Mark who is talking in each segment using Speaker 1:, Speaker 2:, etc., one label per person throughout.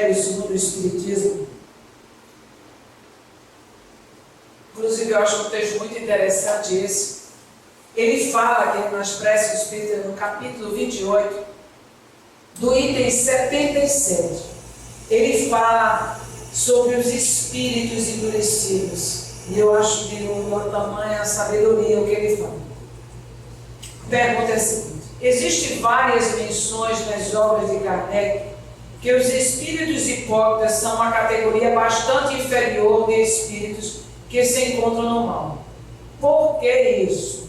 Speaker 1: Evangelho segundo o Espiritismo. Inclusive, eu acho um texto muito interessante esse. Ele fala aqui nas preces espíritas, no capítulo 28, do item 77. Ele fala sobre os espíritos endurecidos. E eu acho de uma tamanha sabedoria o que ele fala. A pergunta é a seguinte: existem várias menções nas obras de Kardec que os espíritos hipócritas são uma categoria bastante inferior de espíritos que se encontram no mal. Por que isso?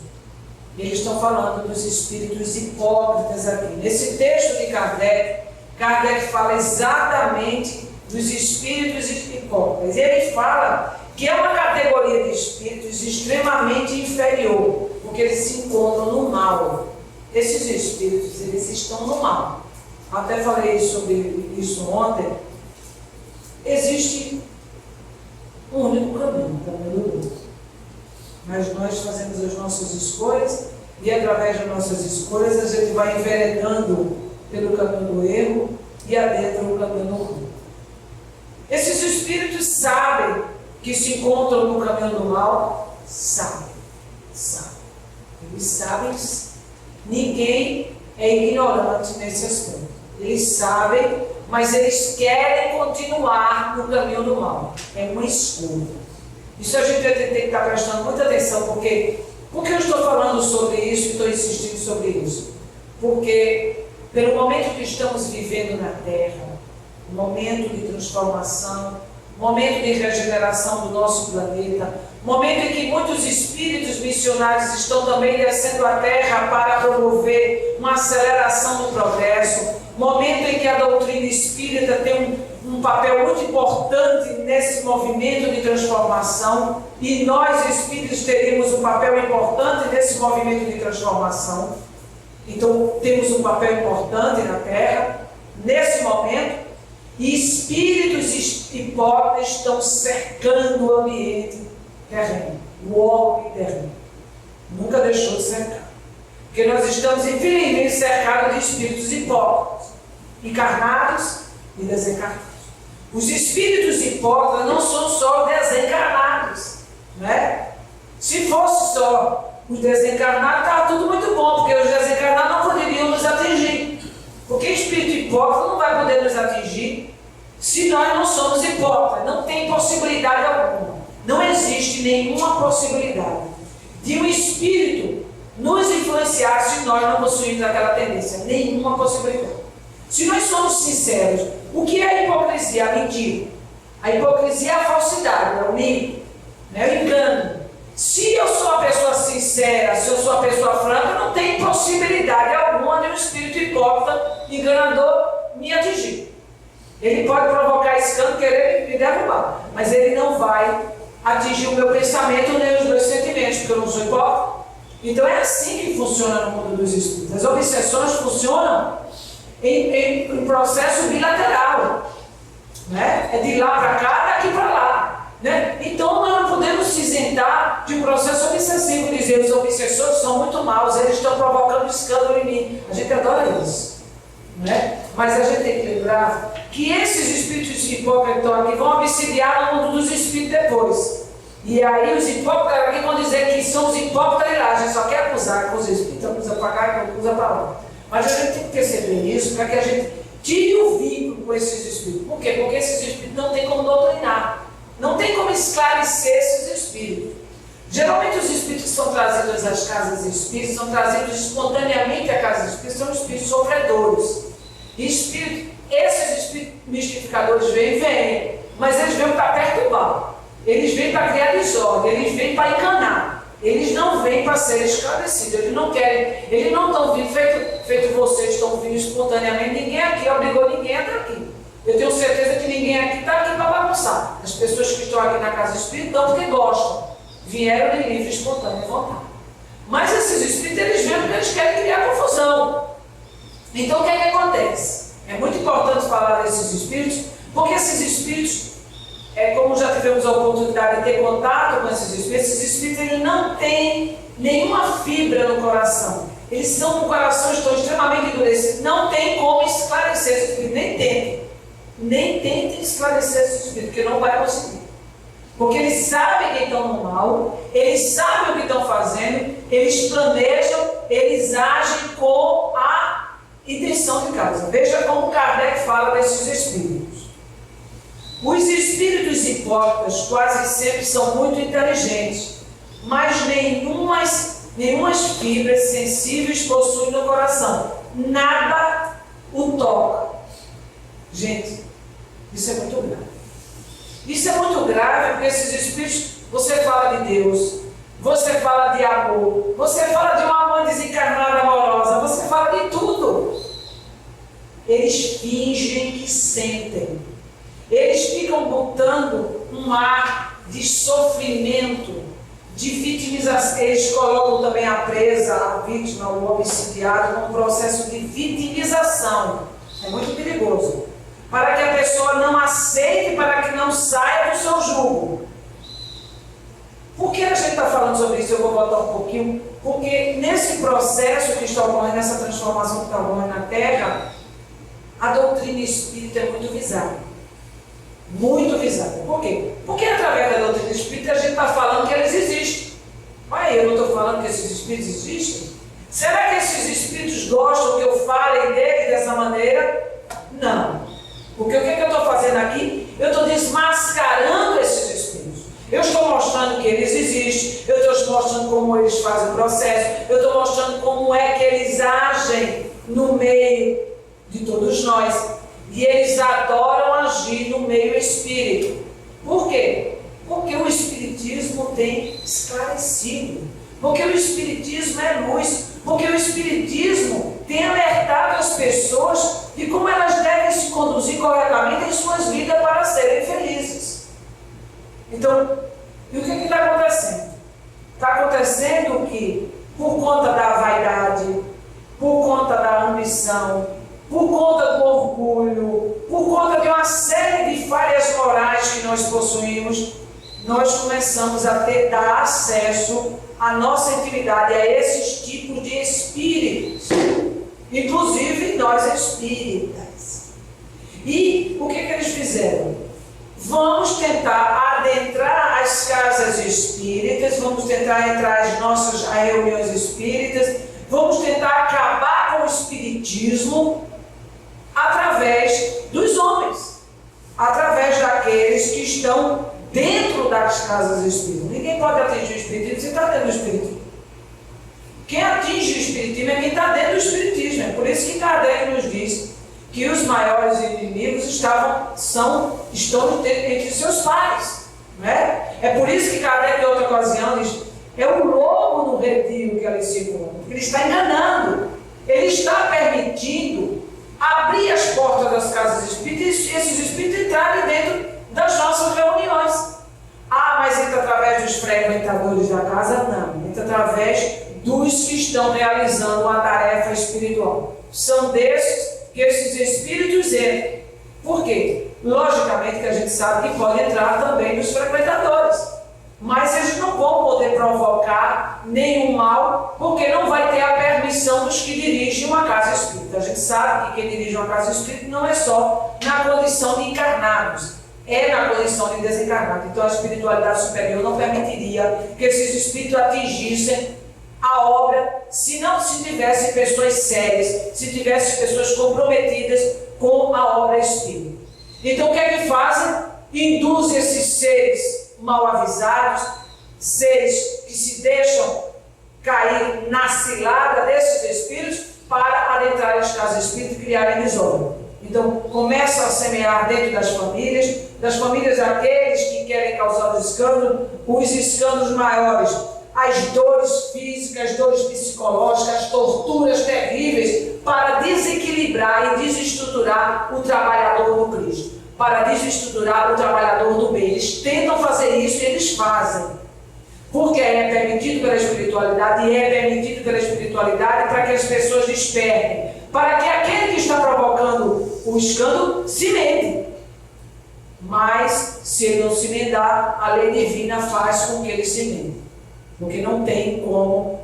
Speaker 1: Eles estão falando dos espíritos hipócritas aqui. Nesse texto de Kardec, Kardec fala exatamente dos espíritos hipócritas. E ele fala que é uma categoria de espíritos extremamente inferior, porque eles se encontram no mal. Esses espíritos, eles estão no mal. Até falei sobre isso ontem. Existe um único caminho, o caminho do Deus. Mas nós fazemos as nossas escolhas e através das nossas escolhas a gente vai enveredando pelo caminho do erro e adentra o caminho do ruim. Esses espíritos sabem que se encontram no caminho do mal? Sabem. Eles sabem. Ninguém é ignorante nesse aspecto. Eles sabem, mas eles querem continuar no caminho do mal. É uma escolha. Isso a gente tem que estar prestando muita atenção, porque eu estou falando sobre isso e estou insistindo sobre isso? Porque pelo momento que estamos vivendo na Terra, momento de transformação, momento de regeneração do nosso planeta, momento em que muitos espíritos missionários estão também descendo à Terra para promover uma aceleração do progresso, momento em que a doutrina espírita tem um papel muito importante nesse movimento de transformação, e nós espíritos teríamos um papel importante nesse movimento de transformação. Então temos um papel importante na Terra, nesse momento, e espíritos hipócritas estão cercando o ambiente terreno, o orbe terreno. Nunca deixou de cercar. Porque nós estamos infelizmente cercados de espíritos hipócritas, encarnados e desencarnados. Os espíritos hipócritas não são só desencarnados, né? Se fosse só os desencarnados, estava tudo muito bom, porque os desencarnados não poderiam nos atingir. Porque espírito hipócrita não vai poder nos atingir se nós não somos hipócritas. Não tem possibilidade alguma. Não existe nenhuma possibilidade de um espírito nos influenciar se nós não possuímos aquela tendência. Nenhuma possibilidade. Se nós somos sinceros, o que é a hipocrisia? A mentira. A hipocrisia é a falsidade, é o mito, é o engano. Se eu sou uma pessoa sincera, se eu sou uma pessoa franca, não tem possibilidade alguma de um espírito hipócrita, enganador, me atingir. Ele pode provocar escândalo, querer me derrubar, mas ele não vai atingir o meu pensamento nem os meus sentimentos, porque eu não sou hipócrita. Então é assim que funciona no mundo dos espíritos. As obsessões funcionam em processo bilateral, né? É de lá para cá, daqui para lá, né? Então nós não podemos se isentar de um processo obsessivo, dizer os obsessores são muito maus, eles estão provocando escândalo em mim. A gente adora isso, né? Mas a gente tem que lembrar que esses espíritos hipócritas que estão aqui vão obsidiar no mundo dos espíritos depois. E aí os hipócritas aqui vão dizer que são os hipócritas de lá, a gente só quer acusar com os espíritos, acusa para cá e acusa para lá. Mas a gente tem que perceber isso para que a gente tire o vínculo com esses espíritos. Por quê? Porque esses espíritos não tem como doutrinar, não tem como esclarecer esses espíritos. Geralmente os espíritos que são trazidos às casas espíritas são trazidos espontaneamente à casa espírita, são espíritos sofredores. E esses espíritos mistificadores vêm, mas eles vêm para perturbar, eles vêm para criar desordem, eles vêm para enganar. Eles não vêm para ser esclarecidos, eles não querem, eles não estão vindo, feito vocês estão vindo espontaneamente, ninguém aqui obrigou ninguém a estar aqui. Eu tenho certeza que ninguém aqui está aqui para bagunçar. As pessoas que estão aqui na casa espírita estão porque gostam, vieram de livre, espontânea vontade. Mas esses espíritos, eles vêm porque eles querem criar confusão. Então o que é que acontece? É muito importante falar desses espíritos, porque esses espíritos, como já tivemos a oportunidade de ter contato com esses espíritos eles não têm nenhuma fibra no coração. Eles são com o coração, estão extremamente endurecidos. Não tem como esclarecer esses espíritos, nem tem. nem tentem esclarecer esses espíritos, porque não vai conseguir. Porque eles sabem que estão no mal, eles sabem o que estão fazendo, eles planejam, eles agem com a intenção de causa. Veja como Kardec fala desses espíritos. Os espíritos hipócritas quase sempre são muito inteligentes, mas nenhumas fibras sensíveis possuem no coração. Nada o toca. Gente, isso é muito grave. Isso é muito grave porque esses espíritos, você fala de Deus, você fala de amor, você fala de uma mãe desencarnada amorosa, você fala de tudo. Eles fingem que sentem. Eles ficam botando um ar de sofrimento, de vitimização. Eles colocam também a presa, a vítima, o obsidiado, num processo de vitimização. É muito perigoso. Para que a pessoa não aceite, para que não saia do seu jugo. Por que a gente está falando sobre isso? Eu vou voltar um pouquinho. Porque nesse processo que está ocorrendo, nessa transformação que está ocorrendo na Terra, a doutrina espírita é muito visada. Muito visada. Por quê? Porque através da doutrina espírita a gente está falando que eles existem. Mas eu não estou falando que esses espíritos existem? Será que esses espíritos gostam que eu fale deles dessa maneira? Não. Porque o que eu estou fazendo aqui? Eu estou desmascarando esses espíritos. Eu estou mostrando que eles existem, eu estou mostrando como eles fazem o processo, eu estou mostrando como é que eles agem no meio de todos nós. E eles adoram agir no meio espírito. Por quê? Porque o espiritismo tem esclarecido. Porque o espiritismo é luz. Porque o espiritismo tem alertado as pessoas de como elas devem se conduzir corretamente em suas vidas para serem felizes. Então, e o que está acontecendo? Está acontecendo que, por conta da vaidade, por conta da ambição, por conta do orgulho, por conta de uma série de falhas morais que nós possuímos, nós começamos a dar acesso à nossa intimidade, a esses tipos de espíritos, inclusive nós espíritas. E o que eles fizeram? Vamos tentar adentrar as casas espíritas, vamos tentar entrar às nossas reuniões espíritas, vamos tentar acabar com o espiritismo através dos homens, através daqueles que estão dentro das casas espíritas. Ninguém pode atingir o espiritismo se está dentro do espiritismo. Quem atinge o espiritismo é quem está dentro do espiritismo. É por isso que Kardec nos diz que os maiores inimigos estão entre seus pares. Né? É por isso que Kardec, em outra ocasião, diz: é o lobo no redil que ali se encontra. Ele está enganando. Ele está permitindo abrir as portas das casas espíritas e esses espíritos entrarem dentro das nossas reuniões. Ah, mas entra através dos frequentadores da casa? Não. Entra através dos que estão realizando uma tarefa espiritual. São desses que esses espíritos entram. Por quê? Logicamente que a gente sabe que pode entrar também dos frequentadores. Mas eles não vão poder provocar nenhum mal, porque não vai ter a permissão dos que dirigem uma casa espírita. A gente sabe que quem dirige uma casa espírita não é só na condição de encarnados, é na condição de desencarnados. Então a espiritualidade superior não permitiria que esses espíritos atingissem a obra se não se tivesse pessoas sérias, se tivesse pessoas comprometidas com a obra espírita. Então o que é que fazem? Induzem esses seres mal avisados, seres que se deixam cair na cilada desses espíritos para adentrar as casas espíritas e criarem desordem. Então começam a semear dentro das famílias aqueles que querem causar os escândalos maiores, as dores físicas, as dores psicológicas, as torturas terríveis, para desequilibrar e desestruturar o trabalhador do Cristo, para desestruturar o trabalhador do bem. Eles tentam fazer isso e eles fazem. Porque é permitido pela espiritualidade e é permitido pela espiritualidade para que as pessoas despertem, para que aquele que está provocando o escândalo se mende. Mas, se ele não se mendar, a lei divina faz com que ele se mende. Porque não tem como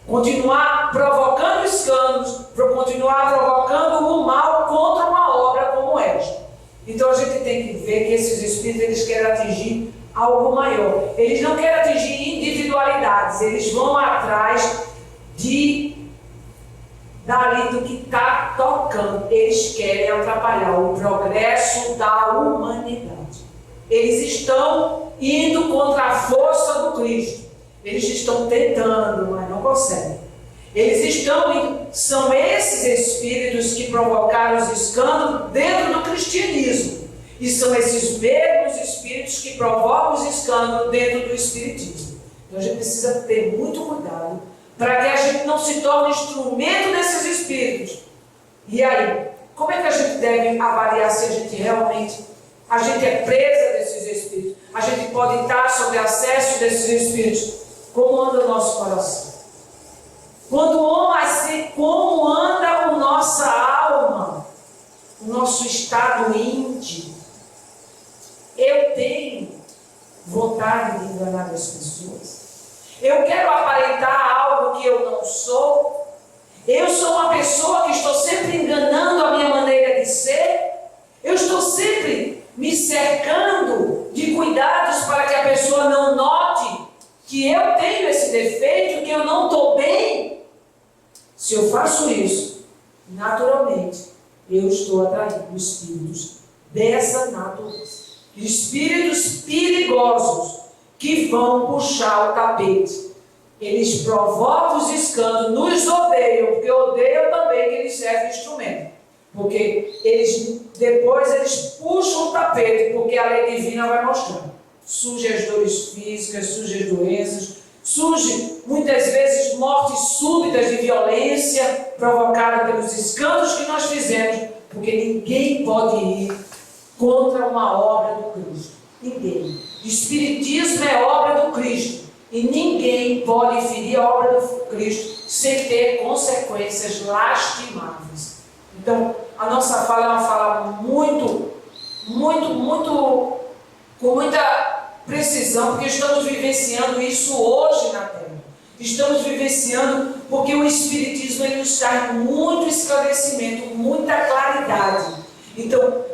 Speaker 1: continuar provocando escândalos, continuar provocando o mal contra uma obra como esta. Então a gente tem que ver que esses espíritos eles querem atingir algo maior. Eles não querem atingir individualidades, eles vão atrás dali do que está tocando. Eles querem atrapalhar o progresso da humanidade. Eles estão indo contra a força do Cristo. Eles estão tentando, mas não conseguem. Eles estão indo. São esses espíritos que provocaram os escândalos dentro do cristianismo. E são esses mesmos espíritos que provocam os escândalos dentro do espiritismo. Então a gente precisa ter muito cuidado para que a gente não se torne instrumento desses espíritos. E aí, como é que a gente deve avaliar se a gente realmente é presa desses espíritos? A gente pode estar sob acesso desses espíritos. Como anda o nosso coração? Como anda a nossa alma? O nosso estado íntimo? Eu tenho vontade de enganar as pessoas? Eu quero aparentar algo que eu não sou? Eu sou uma pessoa que estou sempre enganando a minha maneira de ser? Eu estou sempre me cercando de cuidados para que a pessoa não note que eu tenho esse defeito, que eu não estou bem? Se eu faço isso, naturalmente, eu estou atraindo espíritos dessa natureza. Espíritos perigosos que vão puxar o tapete. Eles provocam os escândalos, nos odeiam, porque odeiam também que eles servem de instrumento. Porque depois eles puxam o tapete, porque a lei divina vai mostrando. Surgem as dores físicas, surgem as doenças, surgem muitas vezes mortes súbitas de violência provocada pelos escândalos que nós fizemos, porque ninguém pode ir contra uma obra do Cristo. Ninguém. Espiritismo é obra do Cristo. E ninguém pode ferir a obra do Cristo sem ter consequências lastimáveis. Então, a nossa fala é uma fala com muita precisão, porque estamos vivenciando isso hoje na Terra. Estamos vivenciando porque o Espiritismo ele nos traz muito esclarecimento, muita claridade. Então,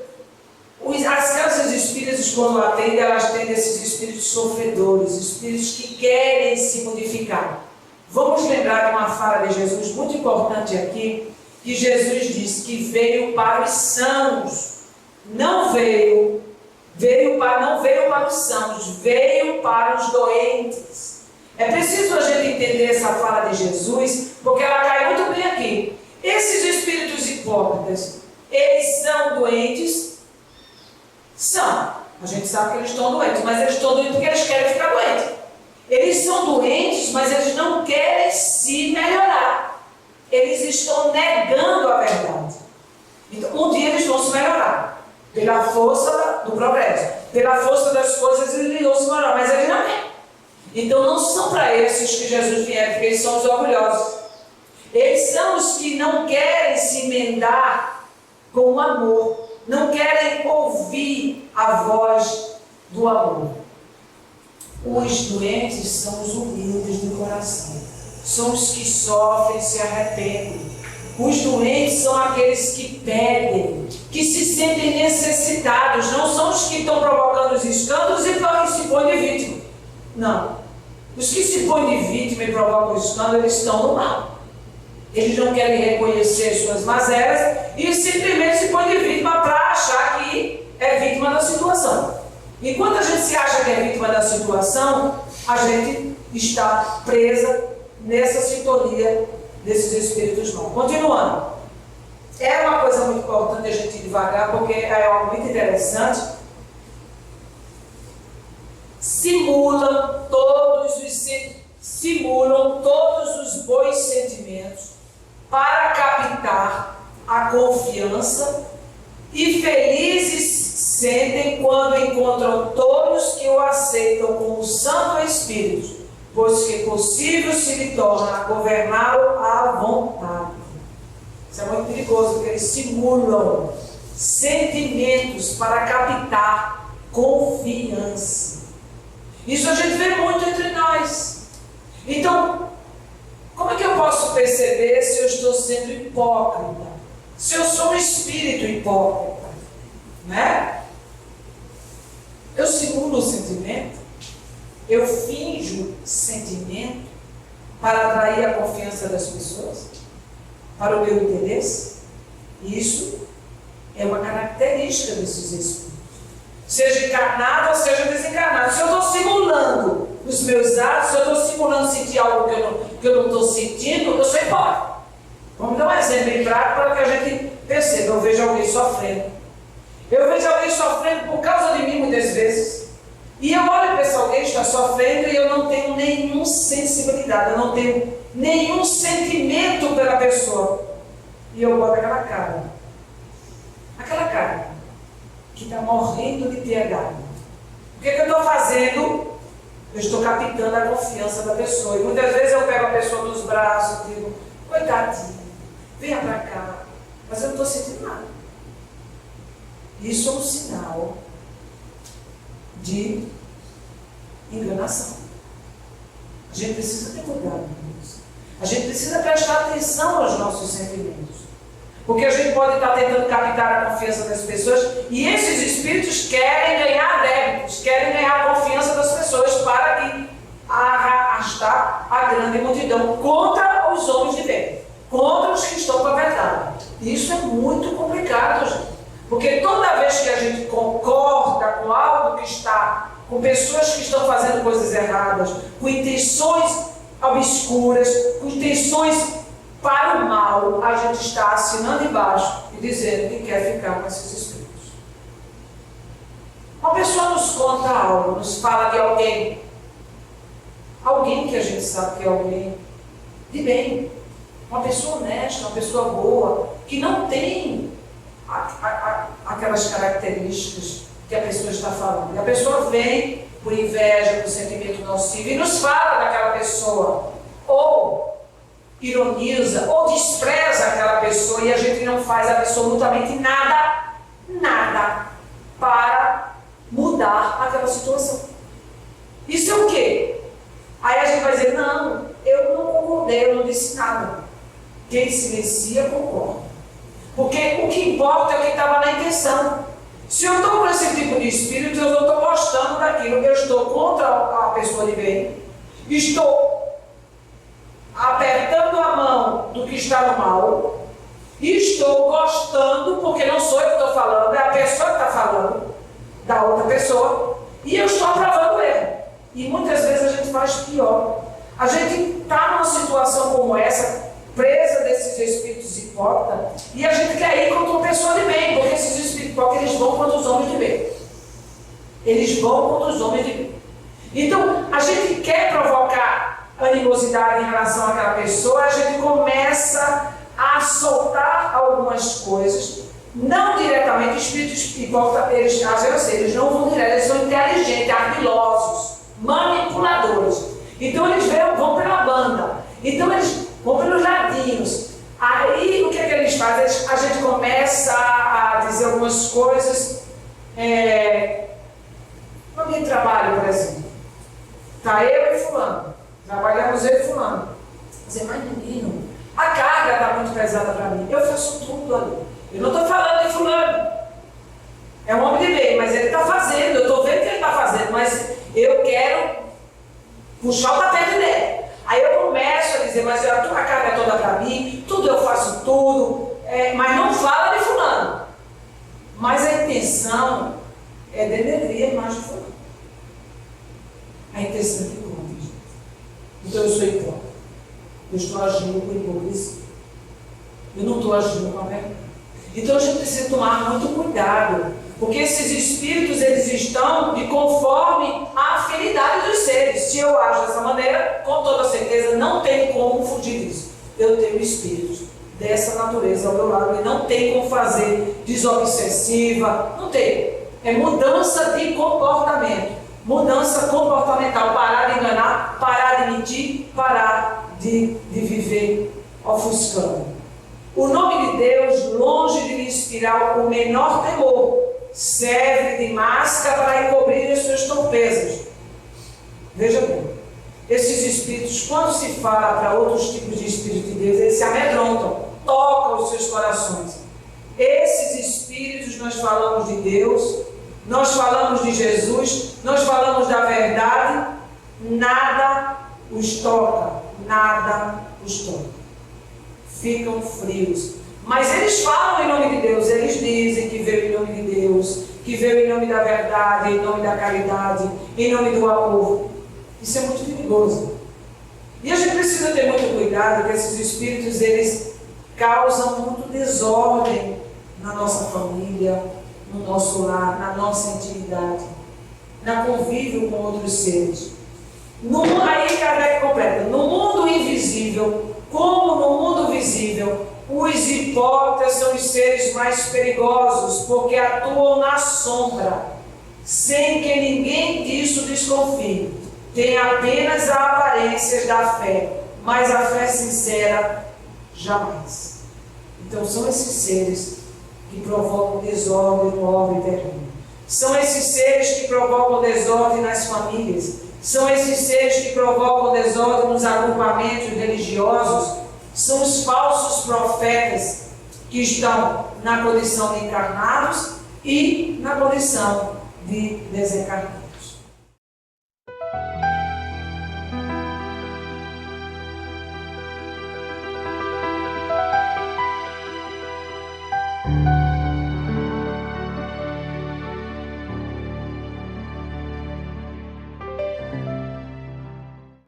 Speaker 1: as casas espíritas, quando atendem, elas atendem esses espíritos sofredores, espíritos que querem se modificar. Vamos lembrar de uma fala de Jesus muito importante aqui, que Jesus disse que veio para os sãos, não veio para os sãos, veio para os doentes. É preciso a gente entender essa fala de Jesus, porque ela cai muito bem aqui. Esses espíritos hipócritas, eles são doentes? São. A gente sabe que eles estão doentes, mas eles estão doentes porque eles querem ficar doentes. Eles são doentes, mas eles não querem se melhorar. Eles estão negando a verdade. Então, um dia eles vão se melhorar. Pela força do progresso. Pela força das coisas, eles vão se melhorar, mas eles não querem. Então, não são para esses que Jesus vier, porque eles são os orgulhosos. Eles são os que não querem se emendar com o amor. Não querem ouvir a voz do amor. Os doentes são os humildes do coração. São os que sofrem e se arrependem. Os doentes são aqueles que pedem, que se sentem necessitados. Não são os que estão provocando os escândalos e se põem de vítima. Não. Os que se põem de vítima e provocam o escândalo, eles estão no mal. Eles não querem reconhecer suas mazelas e simplesmente se põem de vítima para achar que é vítima da situação. Enquanto a gente se acha que é vítima da situação, a gente está presa nessa sintonia desses espíritos não. Continuando. É uma coisa muito importante a gente ir devagar, porque é algo muito interessante. Simulam todos os bons sentimentos para captar a confiança e felizes sentem quando encontram todos que o aceitam como Santo Espírito, pois que possível se lhe torna governá-lo à vontade. Isso é muito perigoso, porque eles simulam sentimentos para captar confiança. Isso a gente vê muito entre nós. Então, como é que eu posso perceber se eu estou sendo hipócrita? Se eu sou um espírito hipócrita? né? Eu simulo o sentimento, eu finjo sentimento para atrair a confiança das pessoas, para o meu interesse. Isso é uma característica desses espíritos. Seja encarnado ou seja desencarnado. Se eu estou simulando os meus atos, se eu estou simulando sentir algo que eu não estou sentindo, eu sou hipócrita. Vamos dar um exemplo bem prático para que a gente perceba. Eu vejo alguém sofrendo. Eu vejo alguém sofrendo por causa de mim muitas vezes. E eu olho para esse alguém que está sofrendo e eu não tenho nenhuma sensibilidade, eu não tenho nenhum sentimento pela pessoa. E eu boto aquela cara. Aquela cara que está morrendo de piedade. O que eu estou fazendo? Eu estou captando a confiança da pessoa. E muitas vezes eu pego a pessoa nos braços e digo, coitadinho, venha para cá. Mas eu não estou sentindo nada. Isso é um sinal de enganação. A gente precisa ter cuidado com isso. A gente precisa prestar atenção aos nossos sentimentos. Porque a gente pode estar tentando captar a confiança das pessoas e esses espíritos querem ganhar adeptos, querem ganhar a confiança das pessoas para arrastar a grande multidão contra os homens de bem, contra os que estão com a verdade. Isso é muito complicado, gente. Porque toda vez que a gente concorda com algo que está, com pessoas que estão fazendo coisas erradas, com intenções obscuras, com intenções para o mal, a gente está assinando embaixo e dizendo que quer ficar com esses espíritos. Uma pessoa nos conta algo, nos fala de alguém que a gente sabe que é alguém de bem, uma pessoa honesta, uma pessoa boa, que não tem aquelas características que a pessoa está falando. E a pessoa vem por inveja, por sentimento nocivo e nos fala daquela pessoa, ou ironiza, ou despreza aquela pessoa e a gente não faz absolutamente nada para mudar aquela situação. Isso é o quê? Aí a gente vai dizer, não, eu não concordei, eu não disse nada. Quem silencia, concorda. Porque o que importa é o que estava na intenção. Se eu estou com esse tipo de espírito, eu não estou gostando daquilo, eu estou contra a pessoa de bem, estou apertando a mão do que está no mal, e estou gostando, porque não sou eu que estou falando, é a pessoa que está falando, da outra pessoa, e eu estou aprovando ele. E muitas vezes a gente faz pior. A gente está numa situação como essa, presa desses espíritos hipócritas, e a gente quer ir contra uma pessoa de bem, porque esses espíritos hipócritas, eles vão contra os homens de bem. Eles vão contra os homens de bem. Então, a gente quer provocar animosidade em relação àquela pessoa, a gente começa a soltar algumas coisas, não diretamente. Espíritos hipócritas, eles fazem assim, eles não vão direto, eles são inteligentes, ardilosos, manipuladores. Então eles vão pela banda, então eles vão pelos ladinhos. Aí o que é que eles fazem? A gente começa a dizer algumas coisas, no ambiente de trabalho, por exemplo. Está eu e fulano, trabalhamos eu e fulano. Dizer, mas menino, a carga está muito pesada para mim, eu faço tudo ali. Eu não estou falando de fulano, é um homem de bem, mas ele está fazendo, eu estou vendo que ele está fazendo, mas eu quero puxar o tapete dele. Aí eu começo a dizer, mas a tua carga é toda para mim, tudo eu faço tudo, mas não fala de fulano. Mas a intenção é denegrir a imagem de fulano. A intenção é que conta, gente. Então eu sou hipócrita. Eu estou agindo com hipocrisia. Eu não estou agindo com a verdade. Então a gente precisa tomar muito cuidado, porque esses espíritos, eles estão de conforme a afinidade dos seres. Se eu ajo dessa maneira, com toda certeza, não tem como fugir disso. Eu tenho espíritos dessa natureza ao meu lado e não tem como fazer desobsessiva, não tem. É mudança de comportamento, mudança comportamental, parar de enganar, parar de mentir, parar de viver ofuscando. O nome de Deus, longe de lhe inspirar o menor temor, serve de máscara para encobrir as suas torpezas. Veja bem, esses espíritos, quando se fala para outros tipos de espíritos de Deus, eles se amedrontam, tocam os seus corações. Esses espíritos, nós falamos de Deus, nós falamos de Jesus, nós falamos da verdade, nada os toca, nada os toca. Ficam frios. Mas eles falam em nome de Deus, eles dizem que veio em nome de Deus, que veio em nome da verdade, em nome da caridade, em nome do amor. Isso é muito perigoso. E a gente precisa ter muito cuidado, que esses espíritos, eles causam muito desordem na nossa família, no nosso lar, na nossa intimidade, na convívio com outros seres. Aí Kardec completa, no mundo invisível, como no mundo visível, os hipócritas são os seres mais perigosos, porque atuam na sombra, sem que ninguém disso desconfie. Tem apenas a aparência da fé, mas a fé sincera, jamais. Então são esses seres que provocam desordem no orbe terreno. São esses seres que provocam desordem nas famílias. São esses seres que provocam desordem nos agrupamentos religiosos. São os falsos profetas que estão na condição de encarnados e na condição de desencarnados.